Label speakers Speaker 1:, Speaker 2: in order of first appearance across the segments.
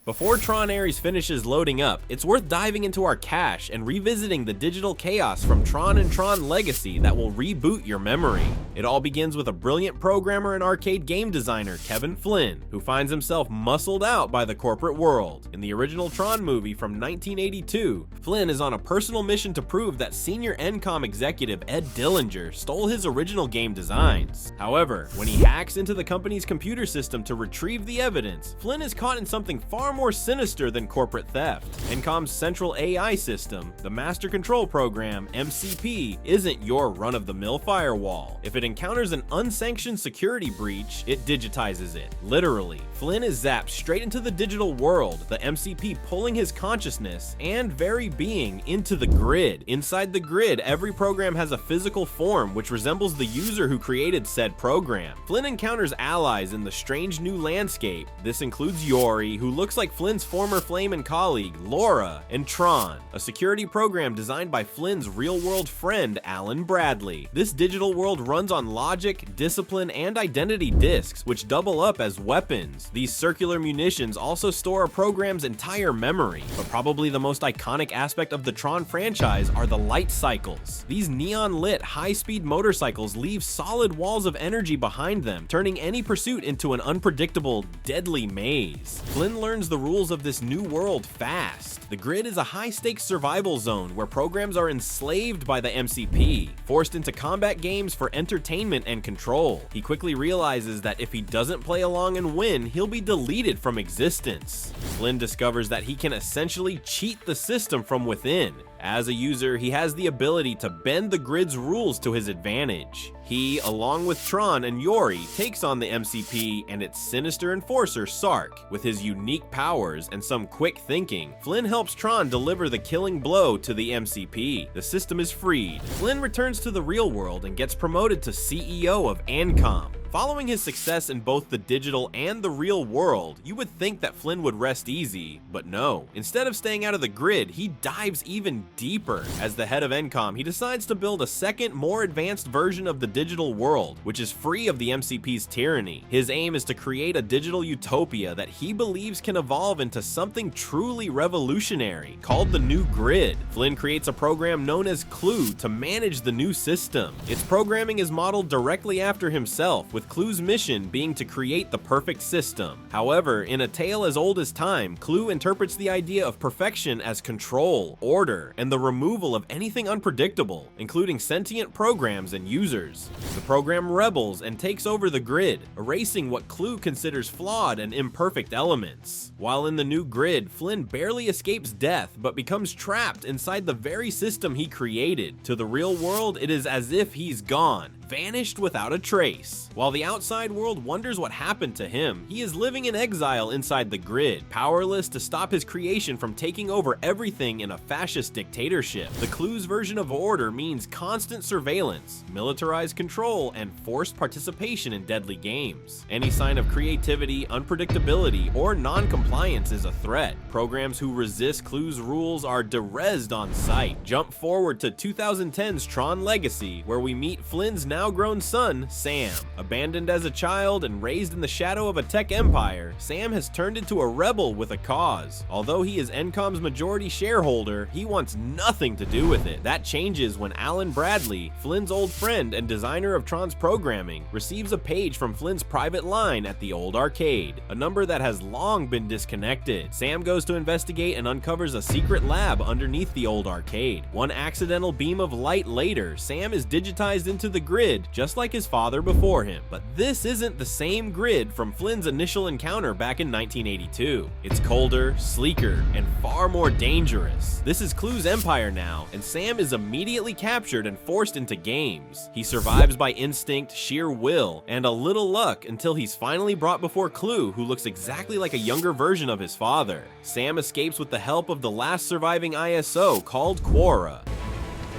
Speaker 1: Before Tron Ares finishes loading up, it's worth diving into our cache and revisiting the digital chaos from Tron and Tron Legacy that will reboot your memory. It all begins with a brilliant programmer and arcade game designer, Kevin Flynn, who finds himself muscled out by the corporate world. In the original Tron movie from 1982, Flynn is on a personal mission to prove that senior Encom executive Ed Dillinger stole his original game designs. However, when he hacks into the company's computer system to retrieve the evidence, Flynn is caught in something far more sinister than corporate theft. Encom's central AI system, the Master Control Program, MCP, isn't your run-of-the-mill firewall. If it encounters an unsanctioned security breach, it digitizes it. Literally, Flynn is zapped straight into the digital world, the MCP pulling his consciousness and very being into the grid. Inside the grid, every program has a physical form which resembles the user who created said program. Flynn encounters allies in the strange new landscape. This includes Yori, who looks like Flynn's former flame and colleague, Laura, and Tron, a security program designed by Flynn's real-world friend, Alan Bradley. This digital world runs on logic, discipline, and identity disks, which double up as weapons. These circular munitions also store a program's entire memory, but probably the most iconic aspect of the Tron franchise are the light cycles. These neon-lit, high-speed motorcycles leave solid walls of energy behind them, turning any pursuit into an unpredictable, deadly maze. Flynn learns the rules of this new world fast. The grid is a high-stakes survival zone where programs are enslaved by the MCP, forced into combat games for entertainment and control. He quickly realizes that if he doesn't play along and win, he'll be deleted from existence. Flynn discovers that he can essentially cheat the system from within. As a user, he has the ability to bend the grid's rules to his advantage. He, along with Tron and Yori, takes on the MCP and its sinister enforcer, Sark. With his unique powers and some quick thinking, Flynn helps Tron deliver the killing blow to the MCP. The system is freed. Flynn returns to the real world and gets promoted to CEO of Encom. Following his success in both the digital and the real world, you would think that Flynn would rest easy, but no. Instead of staying out of the grid, he dives even deeper. As the head of Encom, he decides to build a second, more advanced version of the digital world, which is free of the MCP's tyranny. His aim is to create a digital utopia that he believes can evolve into something truly revolutionary, called the New Grid. Flynn creates a program known as Clue to manage the new system. Its programming is modeled directly after himself, with Clue's mission being to create the perfect system. However, in a tale as old as time, Clue interprets the idea of perfection as control, order, and the removal of anything unpredictable, including sentient programs and users. The program rebels and takes over the grid, erasing what Clue considers flawed and imperfect elements. While in the new grid, Flynn barely escapes death, but becomes trapped inside the very system he created. To the real world, it is as if he's gone, vanished without a trace. While the outside world wonders what happened to him, he is living in exile inside the grid, powerless to stop his creation from taking over everything in a fascist dictatorship. The Clue's version of order means constant surveillance, militarized control, and forced participation in deadly games. Any sign of creativity, unpredictability, or non-compliance is a threat. Programs who resist Clue's rules are derezzed on sight. Jump forward to 2010's Tron Legacy, where we meet Flynn's now-grown son, Sam. Abandoned as a child and raised in the shadow of a tech empire, Sam has turned into a rebel with a cause. Although he is Encom's majority shareholder, he wants nothing to do with it. That changes when Alan Bradley, Flynn's old friend and designer of Tron's programming, receives a page from Flynn's private line at the old arcade, a number that has long been disconnected. Sam goes to investigate and uncovers a secret lab underneath the old arcade. One accidental beam of light later, Sam is digitized into the grid, just like his father before him. But this isn't the same grid from Flynn's initial encounter back in 1982. It's colder, sleeker, and far more dangerous. This is Clue's empire now, and Sam is immediately captured and forced into games. He survives by instinct, sheer will, and a little luck until he's finally brought before Clue, who looks exactly like a younger version of his father. Sam escapes with the help of the last surviving ISO called Quorra.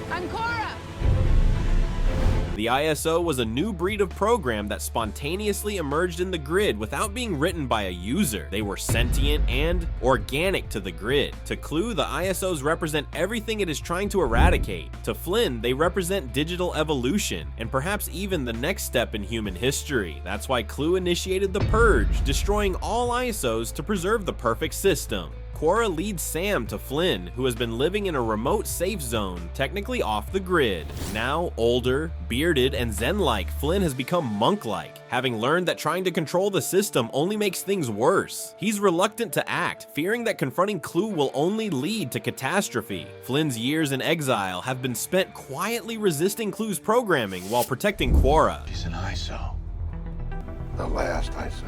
Speaker 2: I'm Quorra!
Speaker 1: The ISO was a new breed of program that spontaneously emerged in the grid without being written by a user. They were sentient and organic to the grid. To Clue, the ISOs represent everything it is trying to eradicate. To Flynn, they represent digital evolution, and perhaps even the next step in human history. That's why Clue initiated the Purge, destroying all ISOs to preserve the perfect system. Quorra leads Sam to Flynn, who has been living in a remote safe zone, technically off the grid. Now, older, bearded, and zen-like, Flynn has become monk-like, having learned that trying to control the system only makes things worse. He's reluctant to act, fearing that confronting Clue will only lead to catastrophe. Flynn's years in exile have been spent quietly resisting Clue's programming while protecting Quorra.
Speaker 2: He's an ISO. The last ISO.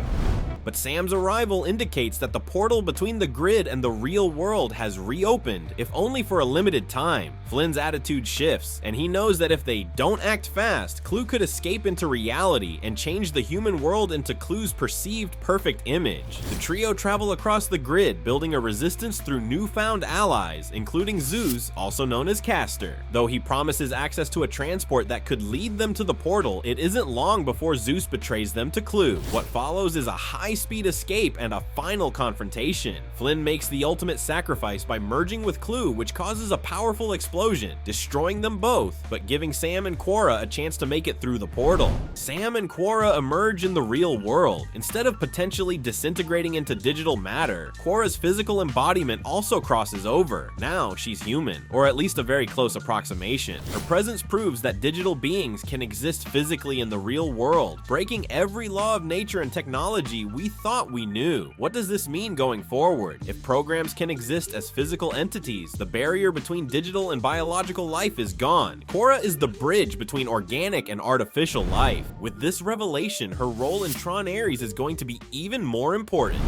Speaker 1: But Sam's arrival indicates that the portal between the grid and the real world has reopened, if only for a limited time. Flynn's attitude shifts, and he knows that if they don't act fast, Clue could escape into reality and change the human world into Clue's perceived perfect image. The trio travel across the grid, building a resistance through newfound allies, including Zeus, also known as Castor. Though he promises access to a transport that could lead them to the portal, it isn't long before Zeus betrays them to Clue. What follows is a high-speed escape and a final confrontation. Flynn makes the ultimate sacrifice by merging with Clue, which causes a powerful explosion, destroying them both, but giving Sam and Quorra a chance to make it through the portal. Sam and Quorra emerge in the real world. Instead of potentially disintegrating into digital matter, Quorra's physical embodiment also crosses over. Now she's human, or at least a very close approximation. Her presence proves that digital beings can exist physically in the real world, breaking every law of nature and technology we thought we knew. What does this mean going forward? If programs can exist as physical entities, the barrier between digital and biological life is gone. Quorra is the bridge between organic and artificial life. With this revelation, her role in Tron Ares is going to be even more important.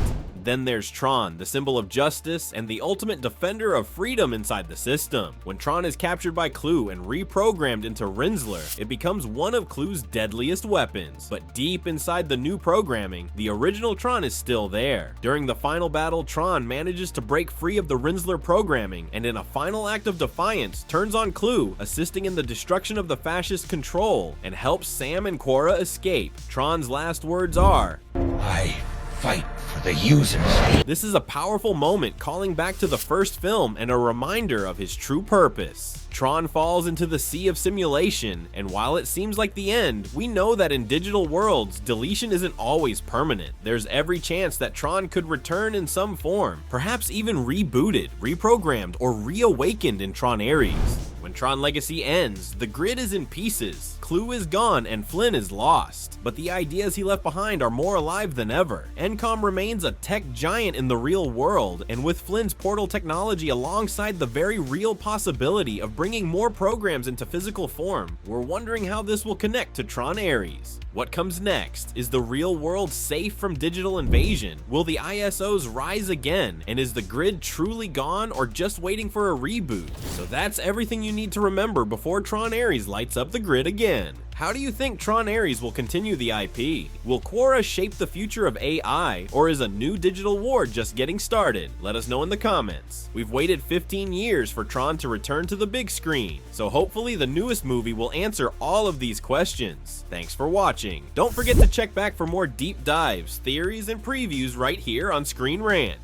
Speaker 1: Then there's Tron, the symbol of justice and the ultimate defender of freedom inside the system. When Tron is captured by Clue and reprogrammed into Rinzler, it becomes one of Clue's deadliest weapons. But deep inside the new programming, the original Tron is still there. During the final battle, Tron manages to break free of the Rinzler programming, and in a final act of defiance, turns on Clue, assisting in the destruction of the fascist control, and helps Sam and Quorra escape. Tron's last words are,
Speaker 2: I fight for the users.
Speaker 1: This is a powerful moment calling back to the first film and a reminder of his true purpose. Tron falls into the sea of simulation, and while it seems like the end, we know that in digital worlds, deletion isn't always permanent. There's every chance that Tron could return in some form, perhaps even rebooted, reprogrammed, or reawakened in Tron Ares. When Tron Legacy ends, the grid is in pieces, Clue is gone, and Flynn is lost. But the ideas he left behind are more alive than ever. Encom remains a tech giant in the real world, and with Flynn's portal technology alongside the very real possibility of bringing more programs into physical form, we're wondering how this will connect to Tron Ares. What comes next? Is the real world safe from digital invasion? Will the ISOs rise again? And is the grid truly gone or just waiting for a reboot? So that's everything you need to remember before Tron Ares lights up the grid again. How do you think Tron Ares will continue the IP? Will Quorra shape the future of AI, or is a new digital war just getting started? Let us know in the comments. We've waited 15 years for Tron to return to the big screen, so hopefully the newest movie will answer all of these questions. Thanks for watching. Don't forget to check back for more deep dives, theories, and previews right here on ScreenRant.